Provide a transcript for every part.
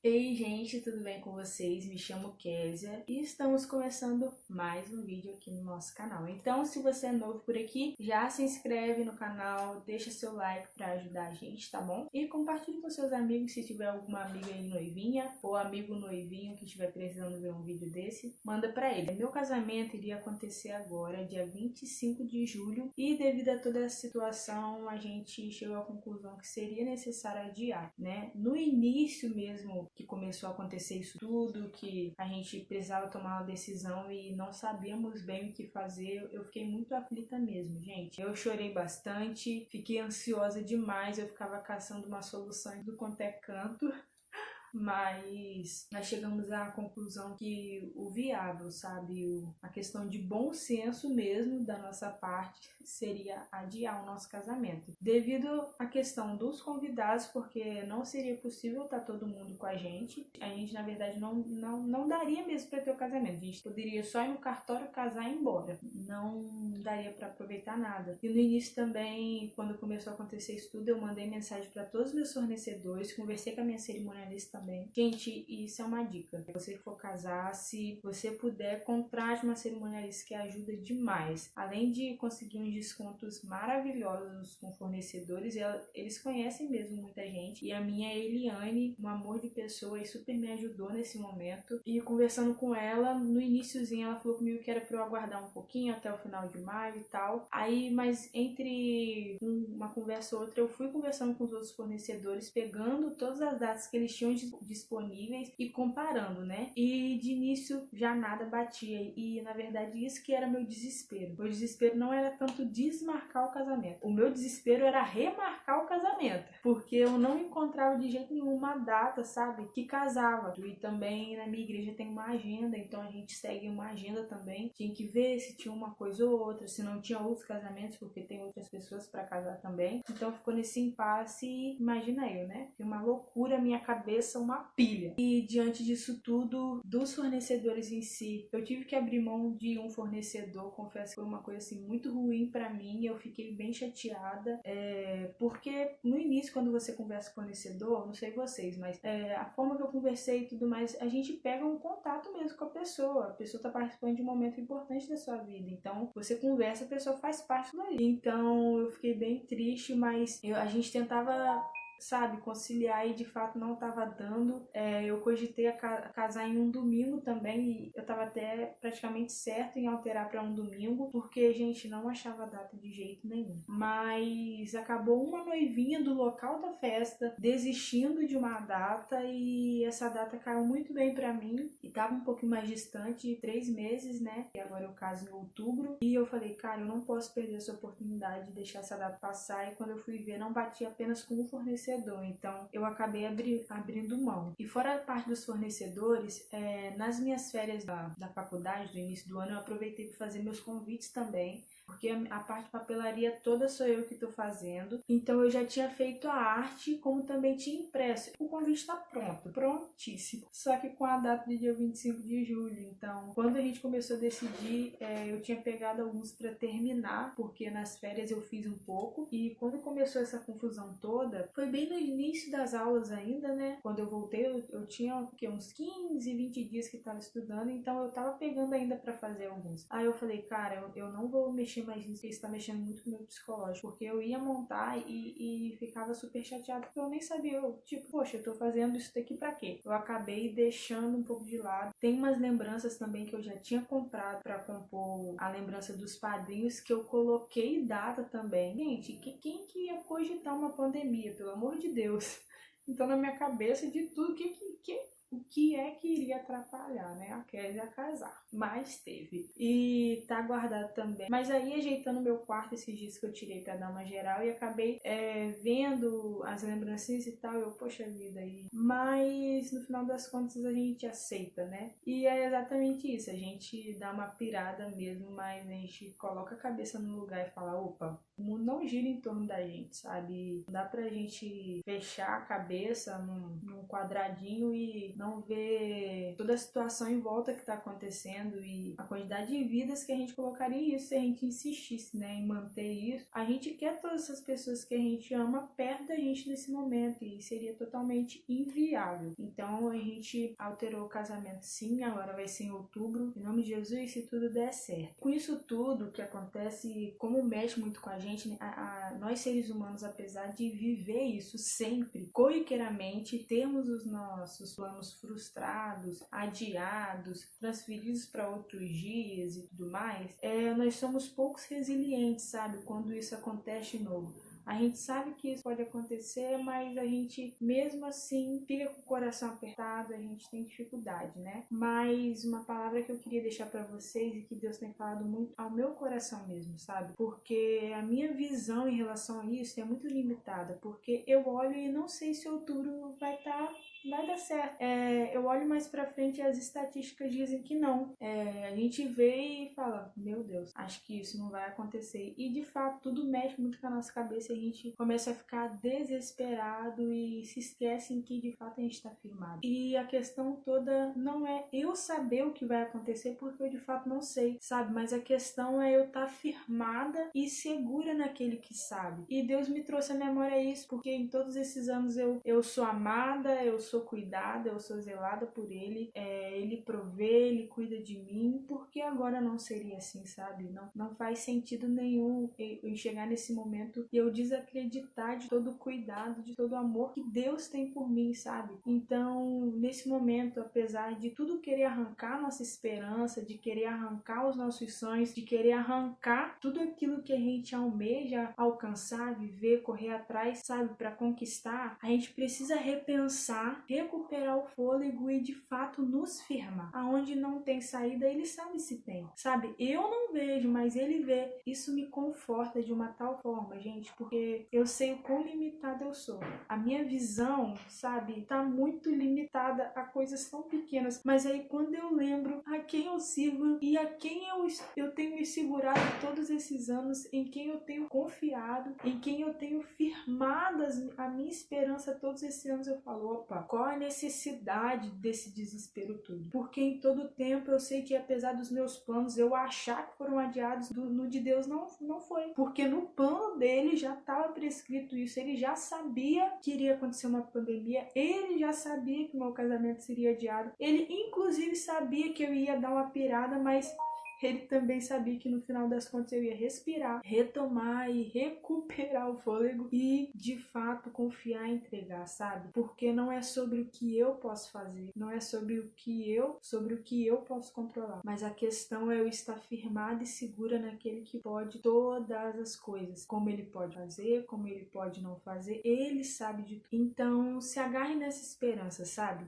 Ei, gente, tudo bem com vocês? Me chamo Késia e estamos começando mais um vídeo aqui no nosso canal. Então, se você é novo por aqui, já se inscreve no canal, deixa seu like para ajudar a gente, tá bom? E compartilhe com seus amigos se tiver alguma amiga aí noivinha ou amigo noivinho que estiver precisando ver um vídeo desse, manda para ele. Meu casamento iria acontecer agora, dia 25 de julho, e devido a toda essa situação, a gente chegou à conclusão que seria necessário adiar, né? No início mesmo que começou a acontecer isso tudo, que a gente precisava tomar uma decisão e não sabíamos bem o que fazer, eu fiquei muito aflita mesmo, gente. Eu chorei bastante, fiquei ansiosa demais, eu ficava caçando uma solução do quanto é canto. Mas nós chegamos à conclusão que o viável, sabe, a questão de bom senso mesmo da nossa parte seria adiar o nosso casamento. Devido à questão dos convidados, porque não seria possível estar todo mundo com a gente na verdade não daria mesmo para ter o casamento. A gente poderia só ir no cartório, casar e ir embora. Não daria para aproveitar nada. E no início também, quando começou a acontecer isso tudo, eu mandei mensagem para todos os meus fornecedores, conversei com a minha cerimonialista também. Gente, isso é uma dica. Se você for casar, se você puder, contrate uma cerimonialista que ajuda demais. Além de conseguir uns descontos maravilhosos com fornecedores, eles conhecem mesmo muita gente. E a minha Eliane, um amor de pessoa, e super me ajudou nesse momento. E conversando com ela, no iniciozinho ela falou comigo que era para eu aguardar um pouquinho até o final de maio e tal. Aí, mas entre uma conversa ou outra, eu fui conversando com os outros fornecedores, pegando todas as datas que eles tinham disponíveis e comparando, né? E de início já nada batia. E na verdade isso que era meu desespero. Meu desespero não era tanto desmarcar o casamento. O meu desespero era remarcar o casamento. Porque eu não encontrava de jeito nenhum uma data, sabe? Que casava. E também na minha igreja tem uma agenda, então a gente segue uma agenda também. Tinha que ver se tinha uma coisa ou outra, se não tinha outros casamentos, porque tem outras pessoas para casar também. Então ficou nesse impasse e imagina eu, né? Foi uma loucura, minha cabeça, uma pilha. E diante disso tudo, dos fornecedores em si, eu tive que abrir mão de um fornecedor, confesso que foi uma coisa assim muito ruim pra mim, eu fiquei bem chateada, porque no início, quando você conversa com o fornecedor, não sei vocês, mas a forma que eu conversei e tudo mais, a gente pega um contato mesmo com a pessoa tá participando de um momento importante da sua vida, então você conversa, a pessoa faz parte dali. Então eu fiquei bem triste, mas a gente tentava, sabe, conciliar e de fato não estava dando. Eu cogitei a casar em um domingo também e eu estava até praticamente certo em alterar para um domingo, porque a gente não achava a data de jeito nenhum. Mas acabou uma noivinha do local da festa desistindo de uma data e essa data caiu muito bem para mim e estava um pouquinho mais distante, 3 meses, né? E agora eu caso em outubro e eu falei, cara, eu não posso perder essa oportunidade de deixar essa data passar, e quando eu fui ver não batia apenas com o fornecedor, então eu acabei abrindo mão. E fora a parte dos fornecedores, nas minhas férias da faculdade, do início do ano, eu aproveitei para fazer meus convites também, porque a parte de papelaria toda sou eu que estou fazendo, então eu já tinha feito a arte, como também tinha impresso. O convite está pronto, prontíssimo, só que com a data de dia 25 de julho, então quando a gente começou a decidir, eu tinha pegado alguns para terminar, porque nas férias eu fiz um pouco, e quando começou essa confusão toda, foi bem no início das aulas ainda, né? Quando eu voltei, eu tinha uns 15, 20 dias que estava estudando, então eu estava pegando ainda para fazer alguns. Aí eu falei, cara, eu não vou mexer mais nisso, porque isso tá mexendo muito com o meu psicológico, porque eu ia montar e ficava super chateada, porque eu nem sabia, poxa, eu tô fazendo isso daqui pra quê? Eu acabei deixando um pouco de lado. Tem umas lembranças também que eu já tinha comprado para compor a lembrança dos padrinhos, que eu coloquei data também. Gente, quem que ia cogitar uma pandemia, pelo amor de Deus? Então, na minha cabeça, de tudo, o que é que iria atrapalhar, né? A Kézia casar. Mas teve. E tá guardado também. Mas aí, ajeitando meu quarto esses dias que eu tirei pra dar uma geral, e acabei vendo as lembrancinhas e tal, eu, poxa vida aí. Mas, no final das contas, a gente aceita, né? E é exatamente isso. A gente dá uma pirada mesmo, mas a gente coloca a cabeça no lugar e fala, opa, o mundo não gira em torno da gente, sabe? Não dá pra gente fechar a cabeça num quadradinho e não vê toda a situação em volta que está acontecendo e a quantidade de vidas que a gente colocaria isso se a gente insistisse, né, em manter isso. A gente quer todas essas pessoas que a gente ama perto da gente nesse momento e seria totalmente inviável. Então a gente alterou o casamento sim, agora vai ser em outubro, em nome de Jesus, se tudo der certo. Com isso tudo que acontece, como mexe muito com a gente, né, nós seres humanos, apesar de viver isso sempre, corriqueiramente, temos os nossos planos frustrados, adiados, transferidos para outros dias e tudo mais, nós somos poucos resilientes, sabe, quando isso acontece de novo. A gente sabe que isso pode acontecer, mas a gente, mesmo assim, fica com o coração apertado, a gente tem dificuldade, né? Mas uma palavra que eu queria deixar para vocês e que Deus tem falado muito ao meu coração mesmo, sabe? Porque a minha visão em relação a isso é muito limitada, porque eu olho e não sei se outubro vai dar certo. Eu olho mais pra frente e as estatísticas dizem que não. A gente vê e fala, meu Deus, acho que isso não vai acontecer. E de fato, tudo mexe muito com a nossa cabeça e a gente começa a ficar desesperado e se esquece em que de fato a gente está firmado. E a questão toda não é eu saber o que vai acontecer, porque eu de fato não sei, sabe? Mas a questão é eu estar firmada e segura naquele que sabe. E Deus me trouxe à memória isso, porque em todos esses anos eu sou amada, eu sou cuidada, eu sou zelada por Ele, Ele provê, Ele cuida de mim, porque agora não seria assim, sabe? Não faz sentido nenhum eu chegar nesse momento e eu desacreditar de todo o cuidado, de todo o amor que Deus tem por mim, sabe? Então, nesse momento, apesar de tudo querer arrancar nossa esperança, de querer arrancar os nossos sonhos, de querer arrancar tudo aquilo que a gente almeja alcançar, viver, correr atrás, sabe, para conquistar, a gente precisa repensar, recuperar o fôlego e de fato nos firmar. Aonde não tem saída, Ele sabe se tem, sabe? Eu não vejo, mas Ele vê. Isso me conforta de uma tal forma, gente, porque eu sei o quão limitada eu sou. A minha visão, sabe, tá muito limitada a coisas tão pequenas, mas aí quando eu lembro a quem eu sirvo e a quem eu tenho me segurado todos esses anos, em quem eu tenho confiado, em quem eu tenho firmado a minha esperança todos esses anos, eu falo, opa, qual a necessidade desse desespero todo? Porque em todo tempo eu sei que apesar dos meus planos eu achar que foram adiados, no de Deus não foi. Porque no plano dele já estava prescrito isso, ele já sabia que iria acontecer uma pandemia, ele já sabia que meu casamento seria adiado, ele inclusive sabia que eu ia dar uma pirada, mas ele também sabia que no final das contas eu ia respirar, retomar e recuperar o fôlego e de fato confiar e entregar, sabe? Porque não é sobre o que eu posso fazer, não é sobre o que eu posso controlar, mas a questão é eu estar firmada e segura naquele que pode todas as coisas, como ele pode fazer, como ele pode não fazer, ele sabe de tudo. Então se agarre nessa esperança, sabe?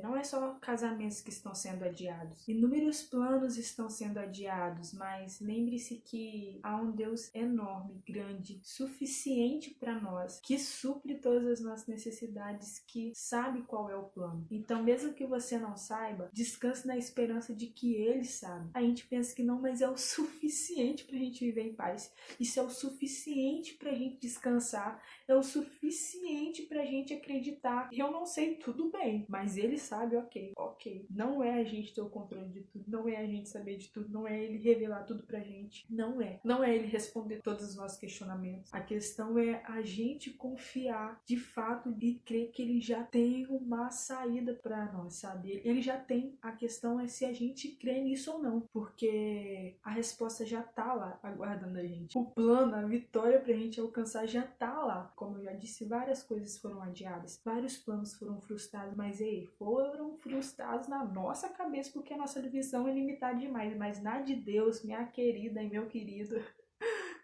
Não é só casamentos que estão sendo adiados, inúmeros planos estão sendo adiados, mas lembre-se que há um Deus enorme, grande, suficiente para nós, que supre todas as nossas necessidades, que sabe qual é o plano. Então, mesmo que você não saiba, descanse na esperança de que Ele sabe. A gente pensa que não, mas é o suficiente para a gente viver em paz. Isso é o suficiente para a gente descansar, é o suficiente para a gente acreditar. Eu não sei, tudo bem, mas Ele sabe, ok. Não é a gente ter o controle de tudo, não é a gente saber de tudo, não é Ele revelar tudo pra gente, não é Ele responder todos os nossos questionamentos. A questão é a gente confiar de fato e crer que Ele já tem uma saída pra nós, sabe? Ele já tem, a questão é se a gente crê nisso ou não, porque a resposta já tá lá aguardando a gente. O plano, a vitória pra gente alcançar já tá lá. Como eu já disse, várias coisas foram adiadas, vários planos foram frustrados, mas foram frustrados na nossa cabeça porque a nossa visão é limitada demais, mas na de Deus, minha querida e meu querido,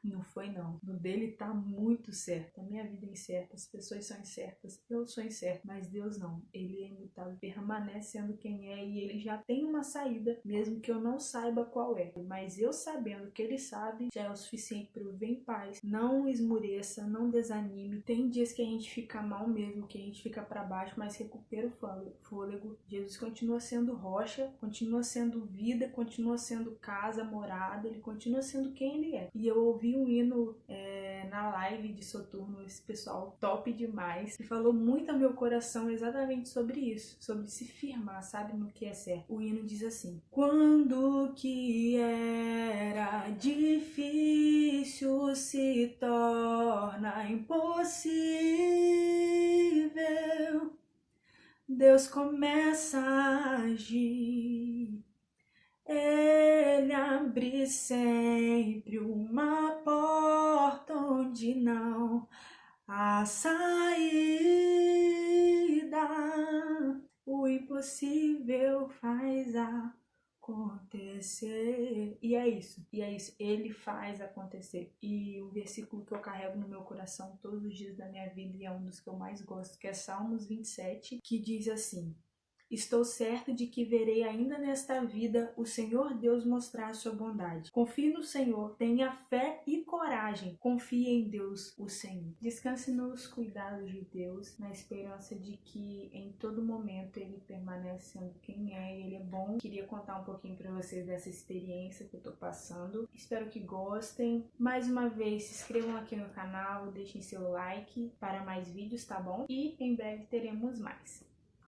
não foi não. No dele tá muito certo. A minha vida é incerta, as pessoas são incertas, eu sou incerta, mas Deus não. Ele é imutável, permanece sendo quem é e ele já tem uma saída, mesmo que eu não saiba qual é. Mas eu sabendo que ele sabe, já é o suficiente para eu viver em paz. Não esmoreça, não desanime. Tem dias que a gente fica mal mesmo, que a gente fica para baixo, mas recupera o fôlego. Jesus continua sendo rocha, continua sendo vida, continua sendo casa, morada, ele continua sendo quem ele é. E eu ouvi ouvi um hino na live de Soturno, esse pessoal top demais, e falou muito ao meu coração exatamente sobre isso, sobre se firmar, sabe, no que é certo. O hino diz assim: quando que era difícil se torna impossível, Deus começa a agir. Ele abre sempre uma porta onde não há saída. O impossível faz acontecer. E é isso. Ele faz acontecer. E o versículo que eu carrego no meu coração todos os dias da minha vida, e é um dos que eu mais gosto, que é Salmos 27, que diz assim: estou certo de que verei ainda nesta vida o Senhor Deus mostrar a sua bondade. Confie no Senhor, tenha fé e coragem. Confie em Deus, o Senhor. Descanse nos cuidados de Deus, na esperança de que em todo momento Ele permanece sendo quem é, Ele é bom. Queria contar um pouquinho para vocês dessa experiência que eu tô passando. Espero que gostem. Mais uma vez, se inscrevam aqui no canal, deixem seu like para mais vídeos, tá bom? E em breve teremos mais.